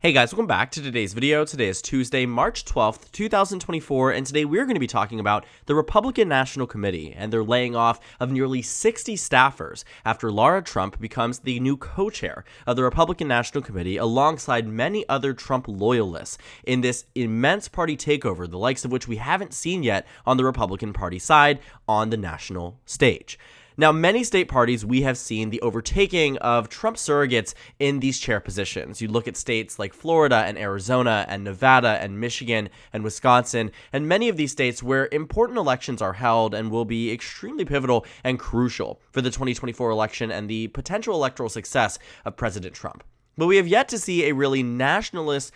Hey guys, welcome back to today's video. Today is Tuesday, March 12th, 2024, and today we're going to be talking about the Republican National Committee and their laying off of nearly 60 staffers after Laura Trump becomes the new co-chair of the Republican National Committee alongside many other Trump loyalists in this immense party takeover, the likes of which we haven't seen yet on the Republican Party side on the national stage. Now, many state parties, we have seen the overtaking of Trump surrogates in these chair positions. You look at states like Florida and Arizona and Nevada and Michigan and Wisconsin, and many of these states where important elections are held and will be extremely pivotal and crucial for the 2024 election and the potential electoral success of President Trump. But we have yet to see a really nationalized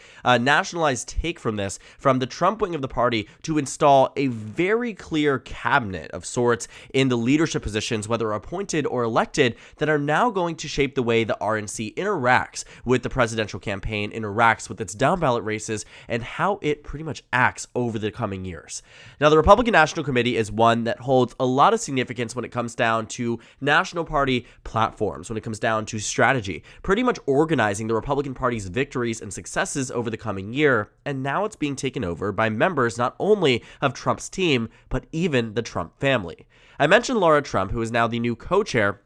take from this, from the Trump wing of the party, to install a very clear cabinet of sorts in the leadership positions, whether appointed or elected, that are now going to shape the way the RNC interacts with the presidential campaign, interacts with its down-ballot races, and how it pretty much acts over the coming years. Now, the Republican National Committee is one that holds a lot of significance when it comes down to national party platforms, when it comes down to strategy, pretty much organizing the Republican Party's victories and successes over the coming year, and now it's being taken over by members not only of Trump's team, but even the Trump family. I mentioned Laura Trump, who is now the new co-chair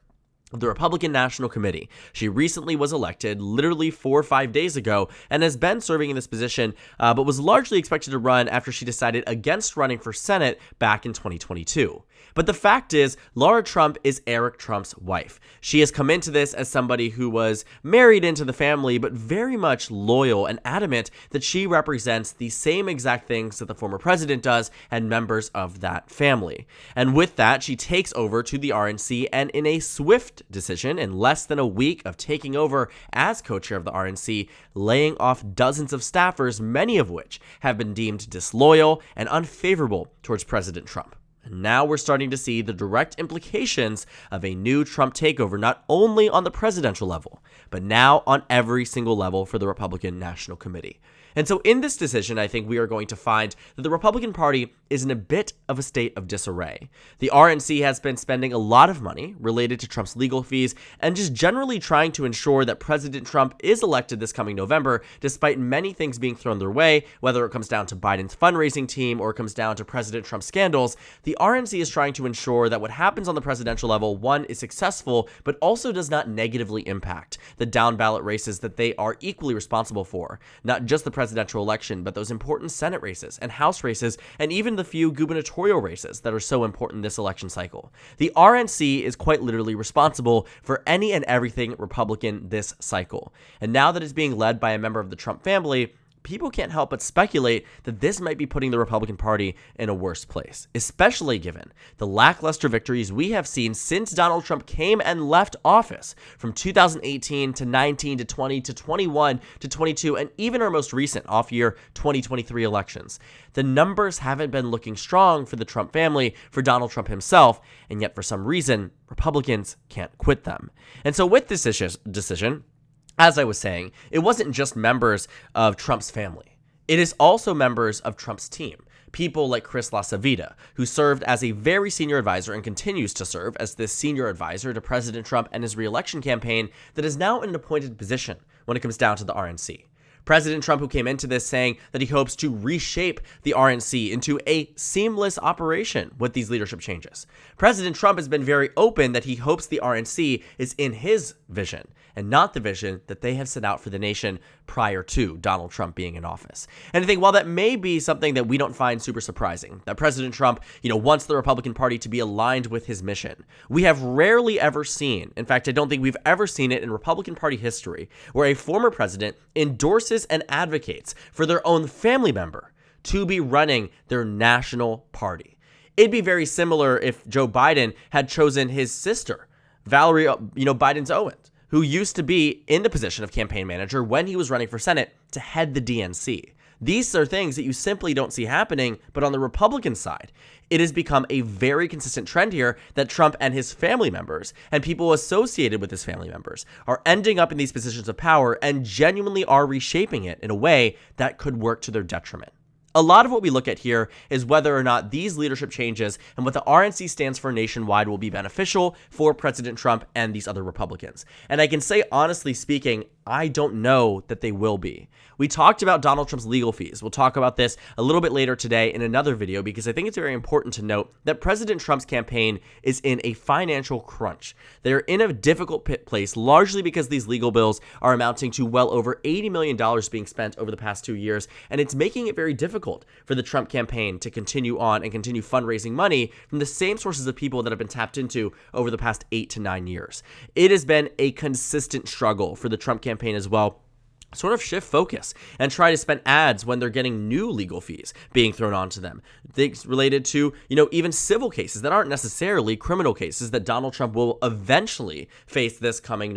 of the Republican National Committee. She recently was elected literally 4 or 5 days ago and has been serving in this position, but was largely expected to run after she decided against running for Senate back in 2022. But the fact is, Laura Trump is Eric Trump's wife. She has come into this as somebody who was married into the family, but very much loyal and adamant that she represents the same exact things that the former president does and members of that family. And with that, she takes over to the RNC, and in a swift decision, in less than a week of taking over as co-chair of the RNC, laying off dozens of staffers, many of which have been deemed disloyal and unfavorable towards President Trump. And now we're starting to see the direct implications of a new Trump takeover, not only on the presidential level, but now on every single level for the Republican National Committee. And so in this decision, I think we are going to find that the Republican Party is in a bit of a state of disarray. The RNC has been spending a lot of money related to Trump's legal fees and just generally trying to ensure that President Trump is elected this coming November, despite many things being thrown their way, whether it comes down to Biden's fundraising team or it comes down to President Trump's scandals. The RNC is trying to ensure that what happens on the presidential level, one, is successful, but also does not negatively impact the down-ballot races that they are equally responsible for, not just the presidential election, but those important Senate races and House races, and even the few gubernatorial races that are so important this election cycle. The RNC is quite literally responsible for any and everything Republican this cycle. And now that it's being led by a member of the Trump family, people can't help but speculate that this might be putting the Republican Party in a worse place, especially given the lackluster victories we have seen since Donald Trump came and left office from 2018 to 19 to 20 to 21 to 22, and even our most recent off-year 2023 elections. The numbers haven't been looking strong for the Trump family, for Donald Trump himself, and yet for some reason, Republicans can't quit them. And so with this decision, as I was saying, it wasn't just members of Trump's family. It is also members of Trump's team. People like Chris LaCivita, who served as a very senior advisor and continues to serve as this senior advisor to President Trump and his re-election campaign, that is now in an appointed position when it comes down to the RNC. President Trump, who came into this saying that he hopes to reshape the RNC into a seamless operation with these leadership changes. President Trump has been very open that he hopes the RNC is in his vision and not the vision that they have set out for the nation prior to Donald Trump being in office. And I think while that may be something that we don't find super surprising, that President Trump, wants the Republican Party to be aligned with his mission, we have rarely ever seen, in fact, I don't think we've ever seen it in Republican Party history, where a former president endorses and advocates for their own family member to be running their national party. It'd be very similar if Joe Biden had chosen his sister, Valerie, Biden's Owens, who used to be in the position of campaign manager when he was running for Senate, to head the DNC. These are things that you simply don't see happening, but on the Republican side, it has become a very consistent trend here that Trump and his family members and people associated with his family members are ending up in these positions of power and genuinely are reshaping it in a way that could work to their detriment. A lot of what we look at here is whether or not these leadership changes and what the RNC stands for nationwide will be beneficial for President Trump and these other Republicans. And I can say, honestly speaking, I don't know that they will be. We talked about Donald Trump's legal fees. We'll talk about this a little bit later today in another video because I think it's very important to note that President Trump's campaign is in a financial crunch. They're in a difficult place largely because these legal bills are amounting to well over $80 million being spent over the past 2 years, and it's making it very difficult for the Trump campaign to continue on and continue fundraising money from the same sources of people that have been tapped into over the past 8 to 9 years. It has been a consistent struggle for the Trump campaign as well. Sort of shift focus and try to spend ads when they're getting new legal fees being thrown onto them. Things related to, even civil cases that aren't necessarily criminal cases that Donald Trump will eventually face this coming,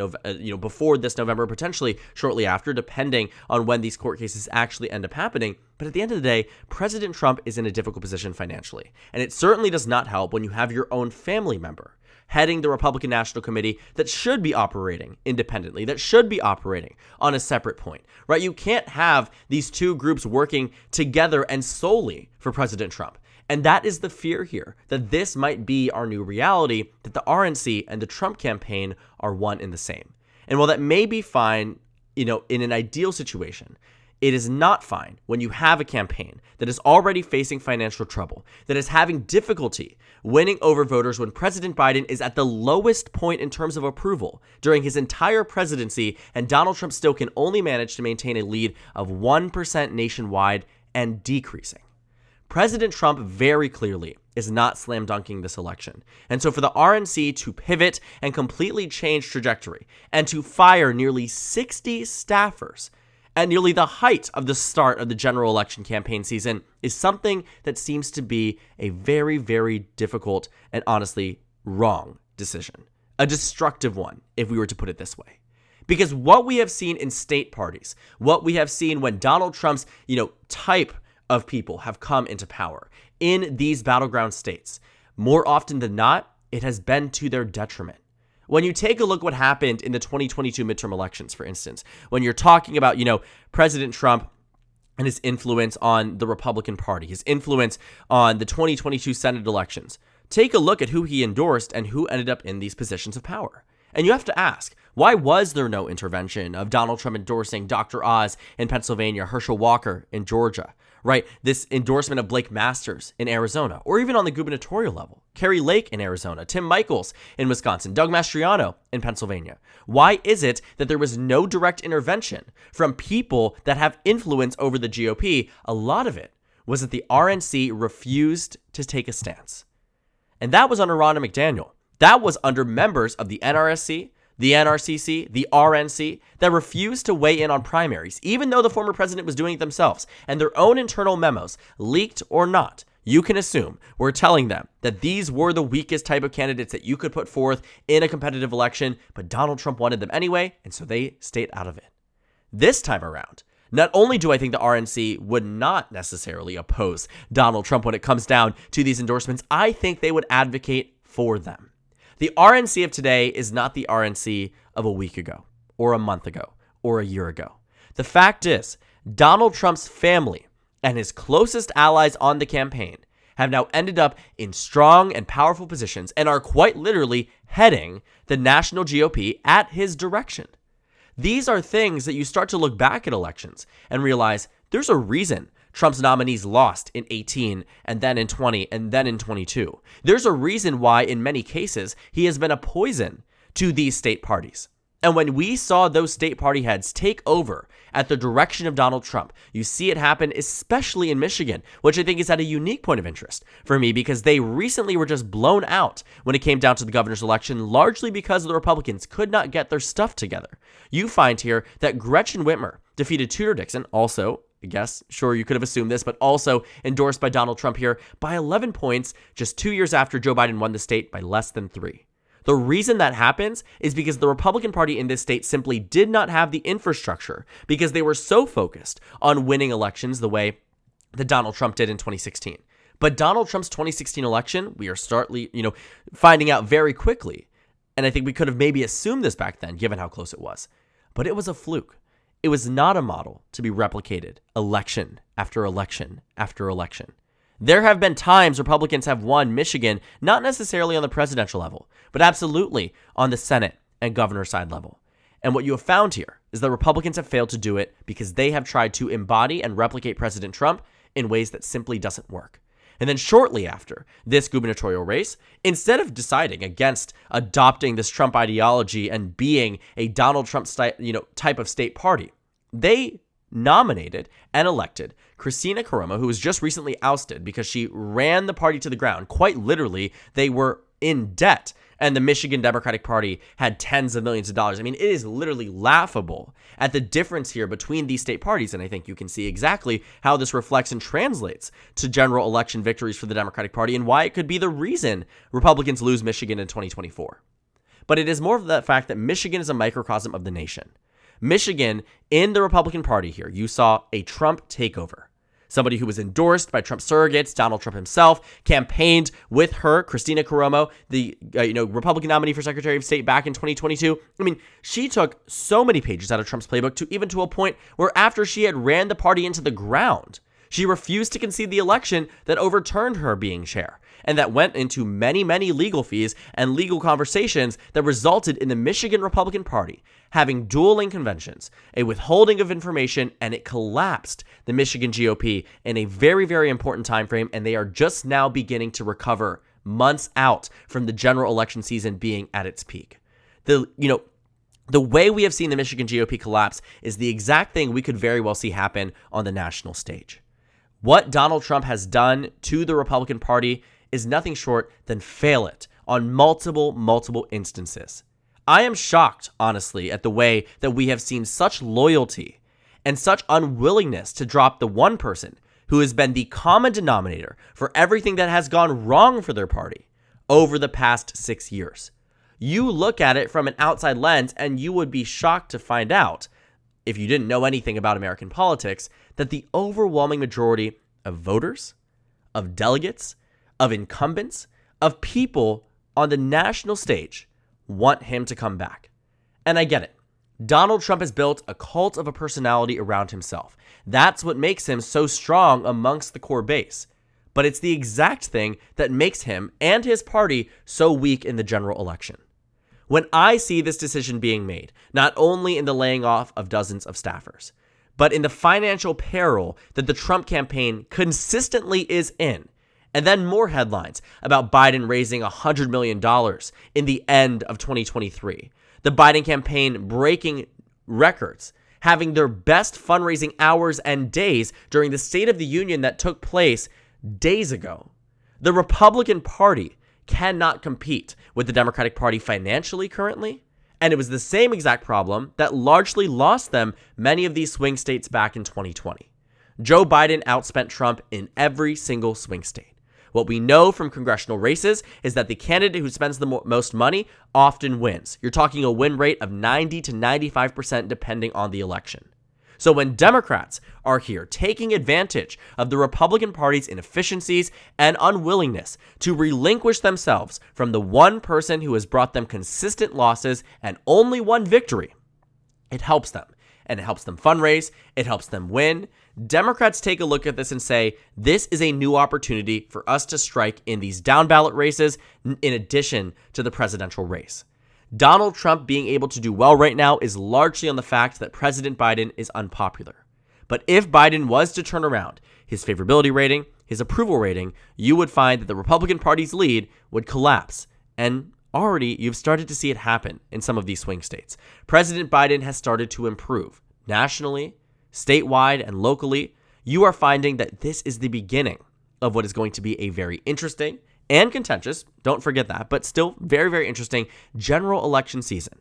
before this November, potentially shortly after, depending on when these court cases actually end up happening. But at the end of the day, President Trump is in a difficult position financially. And it certainly does not help when you have your own family member heading the Republican National Committee that should be operating independently, that should be operating on a separate point, right? You can't have these two groups working together and solely for President Trump. And that is the fear here, that this might be our new reality, that the RNC and the Trump campaign are one and the same. And while that may be fine, in an ideal situation, it is not fine when you have a campaign that is already facing financial trouble, that is having difficulty winning over voters when President Biden is at the lowest point in terms of approval during his entire presidency, and Donald Trump still can only manage to maintain a lead of 1% nationwide and decreasing. President Trump very clearly is not slam dunking this election. And so for the RNC to pivot and completely change trajectory and to fire nearly 60 staffers at nearly the height of the start of the general election campaign season is something that seems to be a very, very difficult and honestly wrong decision. A destructive one, if we were to put it this way. Because what we have seen in state parties, what we have seen when Donald Trump's, type of people have come into power in these battleground states, more often than not, it has been to their detriment. When you take a look what happened in the 2022 midterm elections, for instance, when you're talking about, President Trump and his influence on the Republican Party, his influence on the 2022 Senate elections, take a look at who he endorsed and who ended up in these positions of power. And you have to ask, why was there no intervention of Donald Trump endorsing Dr. Oz in Pennsylvania, Herschel Walker in Georgia, right? This endorsement of Blake Masters in Arizona, or even on the gubernatorial level, Kerry Lake in Arizona, Tim Michels in Wisconsin, Doug Mastriano in Pennsylvania. Why is it that there was no direct intervention from people that have influence over the GOP? A lot of it was that the RNC refused to take a stance. And that was under Ronna McDaniel. That was under members of the NRSC, the NRCC, the RNC that refused to weigh in on primaries, even though the former president was doing it themselves, and their own internal memos, leaked or not, you can assume were telling them that these were the weakest type of candidates that you could put forth in a competitive election, but Donald Trump wanted them anyway, and so they stayed out of it. This time around, not only do I think the RNC would not necessarily oppose Donald Trump when it comes down to these endorsements, I think they would advocate for them. The RNC of today is not the RNC of a week ago, or a month ago, or a year ago. The fact is, Donald Trump's family and his closest allies on the campaign have now ended up in strong and powerful positions and are quite literally heading the national GOP at his direction. These are things that you start to look back at elections and realize there's a reason Trump's nominees lost in 18 and then in 20 and then in 22. There's a reason why in many cases he has been a poison to these state parties. And when we saw those state party heads take over at the direction of Donald Trump, you see it happen especially in Michigan, which I think is at a unique point of interest for me because they recently were just blown out when it came down to the governor's election, largely because the Republicans could not get their stuff together. You find here that Gretchen Whitmer defeated Tudor Dixon, also, I guess, sure, you could have assumed this, but also endorsed by Donald Trump here by 11 points just 2 years after Joe Biden won the state by less than 3. The reason that happens is because the Republican Party in this state simply did not have the infrastructure because they were so focused on winning elections the way that Donald Trump did in 2016. But Donald Trump's 2016 election, we are finding out very quickly, and I think we could have maybe assumed this back then, given how close it was, but it was a fluke. It was not a model to be replicated election after election after election. There have been times Republicans have won Michigan, not necessarily on the presidential level, but absolutely on the Senate and governor side level. And what you have found here is that Republicans have failed to do it because they have tried to embody and replicate President Trump in ways that simply doesn't work. And then shortly after this gubernatorial race, instead of deciding against adopting this Trump ideology and being a Donald Trump type of state party, they nominated and elected Christina Caramo, who was just recently ousted because she ran the party to the ground. Quite literally, they were in debt, and the Michigan Democratic Party had tens of millions of dollars. I mean, it is literally laughable at the difference here between these state parties, and I think you can see exactly how this reflects and translates to general election victories for the Democratic Party and why it could be the reason Republicans lose Michigan in 2024. But it is more of the fact that Michigan is a microcosm of the nation. Michigan, in the Republican Party here, you saw a Trump takeover. Somebody who was endorsed by Trump surrogates, Donald Trump himself, campaigned with her, Christina Caramo, the Republican nominee for Secretary of State back in 2022. I mean, she took so many pages out of Trump's playbook to a point where after she had ran the party into the ground, she refused to concede the election that overturned her being chair, and that went into many, many legal fees and legal conversations that resulted in the Michigan Republican Party having dueling conventions, a withholding of information, and it collapsed the Michigan GOP in a very, very important time frame, and they are just now beginning to recover months out from the general election season being at its peak. The way we have seen the Michigan GOP collapse is the exact thing we could very well see happen on the national stage. What Donald Trump has done to the Republican Party is nothing short than fail it on multiple instances. I am shocked, honestly, at the way that we have seen such loyalty and such unwillingness to drop the one person who has been the common denominator for everything that has gone wrong for their party over the past 6 years. You look at it from an outside lens and you would be shocked to find out, if you didn't know anything about American politics, that the overwhelming majority of voters, of delegates, of incumbents, of people on the national stage want him to come back. And I get it. Donald Trump has built a cult of a personality around himself. That's what makes him so strong amongst the core base. But it's the exact thing that makes him and his party so weak in the general election. When I see this decision being made, not only in the laying off of dozens of staffers, but in the financial peril that the Trump campaign consistently is in, and then more headlines about Biden raising $100 million in the end of 2023. The Biden campaign breaking records, having their best fundraising hours and days during the State of the Union that took place days ago. The Republican Party cannot compete with the Democratic Party financially currently, and it was the same exact problem that largely lost them many of these swing states back in 2020. Joe Biden outspent Trump in every single swing state. What we know from congressional races is that the candidate who spends the most money often wins. You're talking a win rate of 90 to 95% depending on the election. So when Democrats are here taking advantage of the Republican Party's inefficiencies and unwillingness to relinquish themselves from the one person who has brought them consistent losses and only one victory, it helps them. And it helps them fundraise. It helps them win. Democrats take a look at this and say, this is a new opportunity for us to strike in these down ballot races in addition to the presidential race. Donald Trump being able to do well right now is largely on the fact that President Biden is unpopular. But if Biden was to turn around his favorability rating, his approval rating, you would find that the Republican Party's lead would collapse. And already, you've started to see it happen in some of these swing states. President Biden has started to improve nationally, statewide, and locally. You are finding that this is the beginning of what is going to be a very interesting and contentious, don't forget that, but still very, very interesting general election season,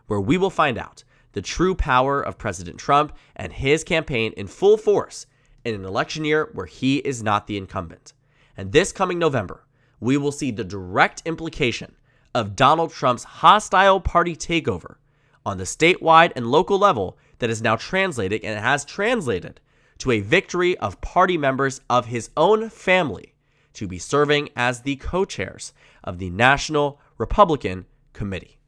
where we will find out the true power of President Trump and his campaign in full force in an election year where he is not the incumbent. And this coming November, we will see the direct implication of Donald Trump's hostile party takeover on the statewide and local level that is now translated, and it has translated, to a victory of party members of his own family to be serving as the co-chairs of the National Republican Committee.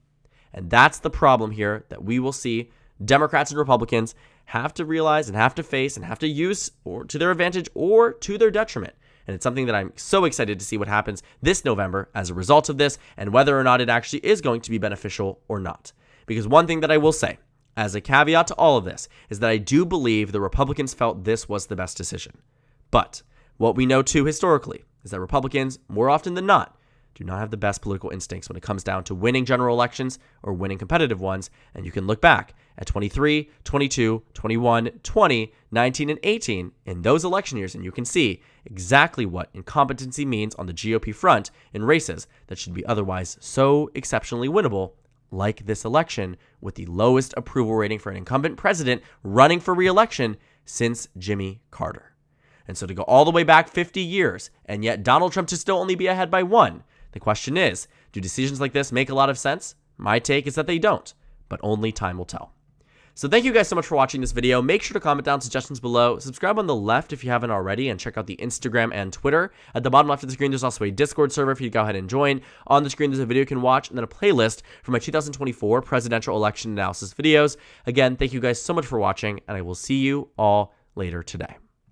And that's the problem here that we will see Democrats and Republicans have to realize and have to face and have to use or to their advantage or to their detriment. And it's something that I'm so excited to see what happens this November as a result of this and whether or not it actually is going to be beneficial or not. Because one thing that I will say, as a caveat to all of this, is that I do believe the Republicans felt this was the best decision. But what we know too historically is that Republicans, more often than not, do not have the best political instincts when it comes down to winning general elections or winning competitive ones. And you can look back at 23, 22, 21, 20, 19, and 18 in those election years, and you can see exactly what incompetency means on the GOP front in races that should be otherwise so exceptionally winnable, like this election with the lowest approval rating for an incumbent president running for re-election since Jimmy Carter. And so to go all the way back 50 years, and yet Donald Trump to still only be ahead by one, the question is, do decisions like this make a lot of sense? My take is that they don't, but only time will tell. So thank you guys so much for watching this video. Make sure to comment down suggestions below. Subscribe on the left if you haven't already, and check out the Instagram and Twitter. At the bottom left of the screen, there's also a Discord server for you to go ahead and join. On the screen, there's a video you can watch, and then a playlist for my 2024 presidential election analysis videos. Again, thank you guys so much for watching, and I will see you all later today.